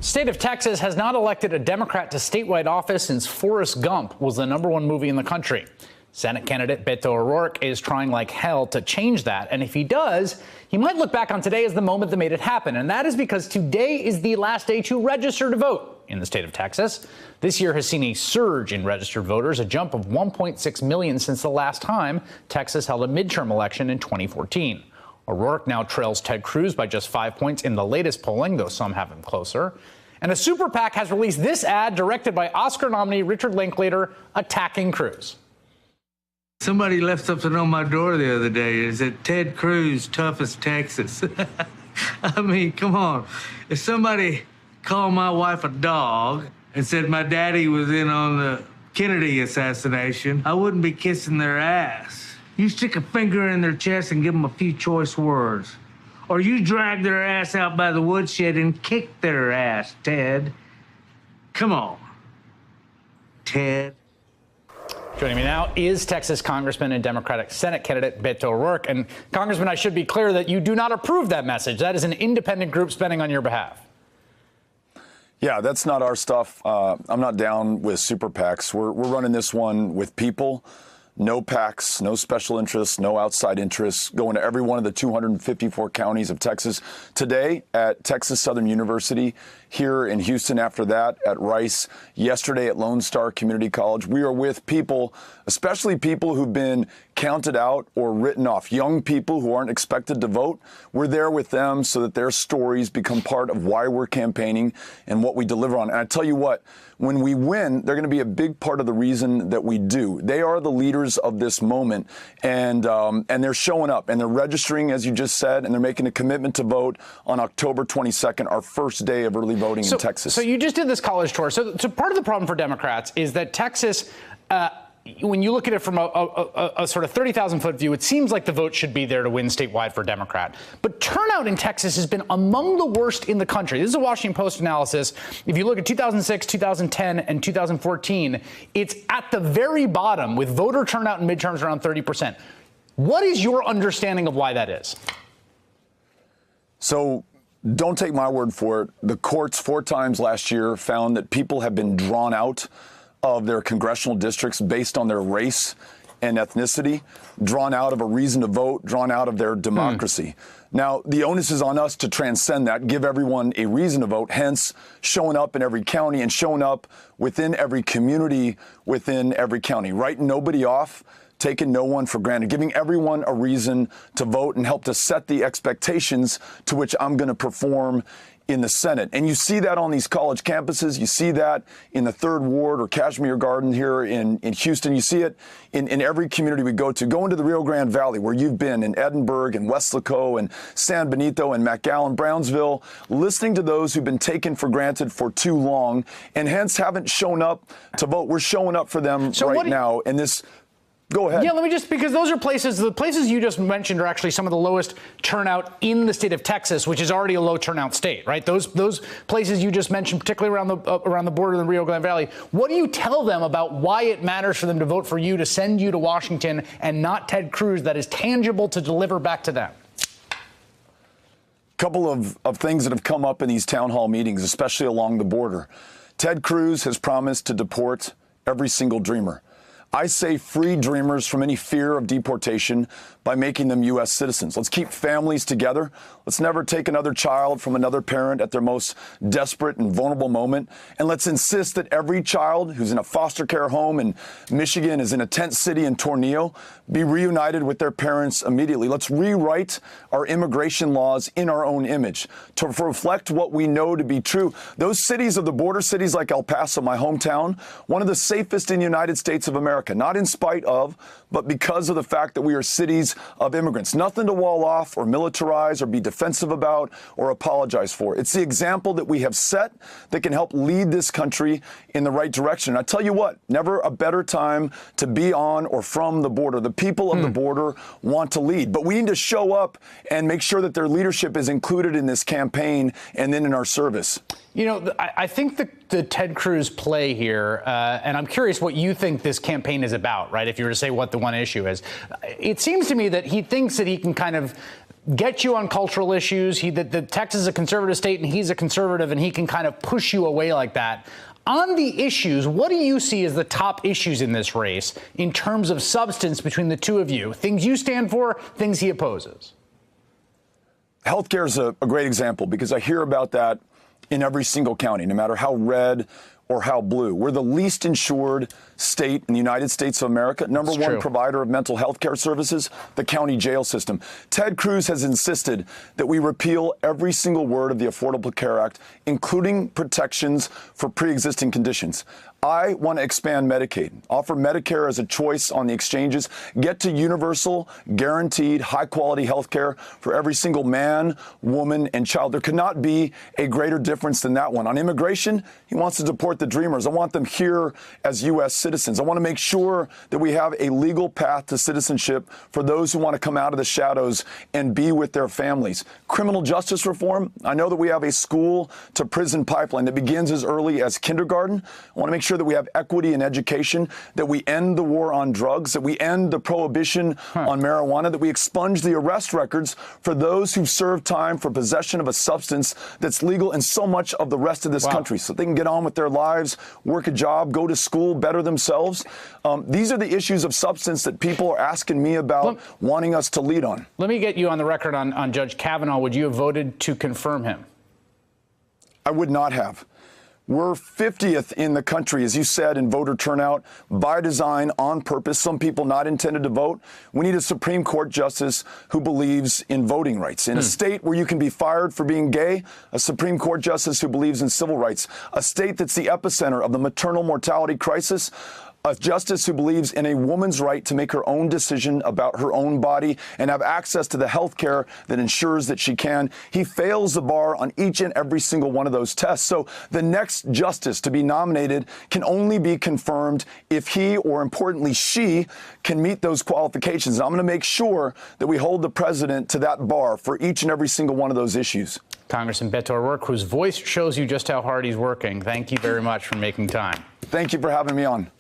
State of Texas has not elected a Democrat to statewide office since Forrest Gump was the #1 movie in the country. Senate candidate Beto O'Rourke is trying like hell to change that. And if he does, he might look back on today as the moment that made it happen. And that is because today is the last day to register to vote in the state of Texas. This year has seen a surge in registered voters, a jump of 1.6 million since the last time Texas held a midterm election in 2014. O'Rourke now trails Ted Cruz by just 5 points in the latest polling, though some have him closer. And a super PAC has released this ad directed by Oscar nominee Richard Linklater attacking Cruz. Somebody left something on my door the other day. It said, Ted Cruz, toughest Texas. I mean, come on. If somebody called my wife a dog and said my daddy was in on the Kennedy assassination, I wouldn't be kissing their ass. You stick a finger in their chest and give them a few choice words. Or you drag their ass out by the woodshed and kick their ass, Ted. Come on, Ted. Joining me now is Texas Congressman and Democratic Senate candidate Beto O'Rourke. And Congressman, I should be clear that you do not approve that message. That is an independent group spending on your behalf. Yeah, that's not our stuff. I'm not down with super PACs. We're running this one with people. No PACs, no special interests, no outside interests, going to every one of the 254 counties of Texas. Today at Texas Southern University, here in Houston, after that at Rice, yesterday at Lone Star Community College. We are with people, especially people who've been counted out or written off, young people who aren't expected to vote. We're there with them so that their stories become part of why we're campaigning and what we deliver on. And I tell you what, when we win, they're going to be a big part of the reason that we do. They are the leaders of this moment, and they're showing up, and they're registering, as you just said, and they're making a commitment to vote on October 22nd, our first day of early voting in Texas. So you just did this college tour. So part of the problem for Democrats is that Texas, when you look at it from a sort of 30,000-foot view, it seems like the vote should be there to win statewide for a Democrat. But turnout in Texas has been among the worst in the country. This is a Washington Post analysis. If you look at 2006, 2010, and 2014, it's at the very bottom with voter turnout in midterms around 30%. What is your understanding of why that is? So don't take my word for it. The courts 4 times last year found that people have been drawn out of their congressional districts based on their race and ethnicity, drawn out of a reason to vote, drawn out of their democracy. Now, the onus is on us to transcend that, give everyone a reason to vote, hence showing up in every county and showing up within every community within every county. Writing nobody off, taking no one for granted, giving everyone a reason to vote and help to set the expectations to which I'm going to perform in the Senate. And you see that on these college campuses. You see that in the 3rd Ward or Kashmere Garden here in Houston. You see it in every community we go to. Go into the Rio Grande Valley, where you've been, in Edinburgh and Weslaco and San Benito and McAllen, Brownsville, listening to those who've been taken for granted for too long and hence haven't shown up to vote. We're showing up for them right now. And this... Go ahead. Yeah, let me just, because those are places, the places you just mentioned are actually some of the lowest turnout in the state of Texas, which is already a low turnout state, right? Those places you just mentioned, particularly around the border of the Rio Grande Valley. What do you tell them about why it matters for them to vote for you, to send you to Washington and not Ted Cruz, that is tangible to deliver back to them? Couple of things that have come up in these town hall meetings, especially along the border. Ted Cruz has promised to deport every single dreamer. I say free dreamers from any fear of deportation by making them U.S. citizens. Let's keep families together. Let's never take another child from another parent at their most desperate and vulnerable moment. And let's insist that every child who's in a foster care home in Michigan, is in a tent city in Tornillo, be reunited with their parents immediately. Let's rewrite our immigration laws in our own image to reflect what we know to be true. Those cities of the border, cities like El Paso, my hometown, one of the safest in the United States of America, not in spite of, but because of the fact that we are cities of immigrants. Nothing to wall off or militarize or be defensive about or apologize for. It's the example that we have set that can help lead this country in the right direction. And I tell you what, never a better time to be on or from the border. The people of the border want to lead, but we need to show up and make sure that their leadership is included in this campaign and then in our service. You know, I think the Ted Cruz play here, and I'm curious what you think this campaign is about, right? If you were to say what the one issue is, it seems to me that he thinks that he can kind of get you on cultural issues. The Texas is a conservative state and he's a conservative, and he can kind of push you away like that. On the issues, what do you see as the top issues in this race in terms of substance between the two of you? Things you stand for, things he opposes. Healthcare is a great example because I hear about that in every single county, no matter how red or how blue. We're the least insured state in the United States of America. Number one provider of mental health care services, the county jail system. Ted Cruz has insisted that we repeal every single word of the Affordable Care Act, including protections for pre-existing conditions. I want to expand Medicaid, offer Medicare as a choice on the exchanges, get to universal, guaranteed, high-quality health care for every single man, woman, and child. There could not be a greater difference than that one. On immigration, he wants to deport the Dreamers. I want them here as U.S. citizens. I want to make sure that we have a legal path to citizenship for those who want to come out of the shadows and be with their families. Criminal justice reform, I know that we have a school-to-prison pipeline that begins as early as kindergarten. I want to make sure that we have equity in education, that we end the war on drugs, that we end the prohibition on marijuana, that we expunge the arrest records for those who serve time for possession of a substance that's legal in so much of the rest of this country, so they can get on with their lives, work a job, go to school, better themselves. These are the issues of substance that people are asking me about, wanting us to lead on. Let me get you on the record on Judge Kavanaugh. Would you have voted to confirm him? I would not have. We're 50th in the country, as you said, in voter turnout, by design, on purpose. Some people not intended to vote. We need a Supreme Court justice who believes in voting rights. In a state where you can be fired for being gay, a Supreme Court justice who believes in civil rights. A state that's the epicenter of the maternal mortality crisis. A justice who believes in a woman's right to make her own decision about her own body and have access to the health care that ensures that she can. He fails the bar on each and every single one of those tests. So the next justice to be nominated can only be confirmed if he, or importantly, she, can meet those qualifications. And I'm going to make sure that we hold the president to that bar for each and every single one of those issues. Congressman Beto O'Rourke, whose voice shows you just how hard he's working. Thank you very much for making time. Thank you for having me on.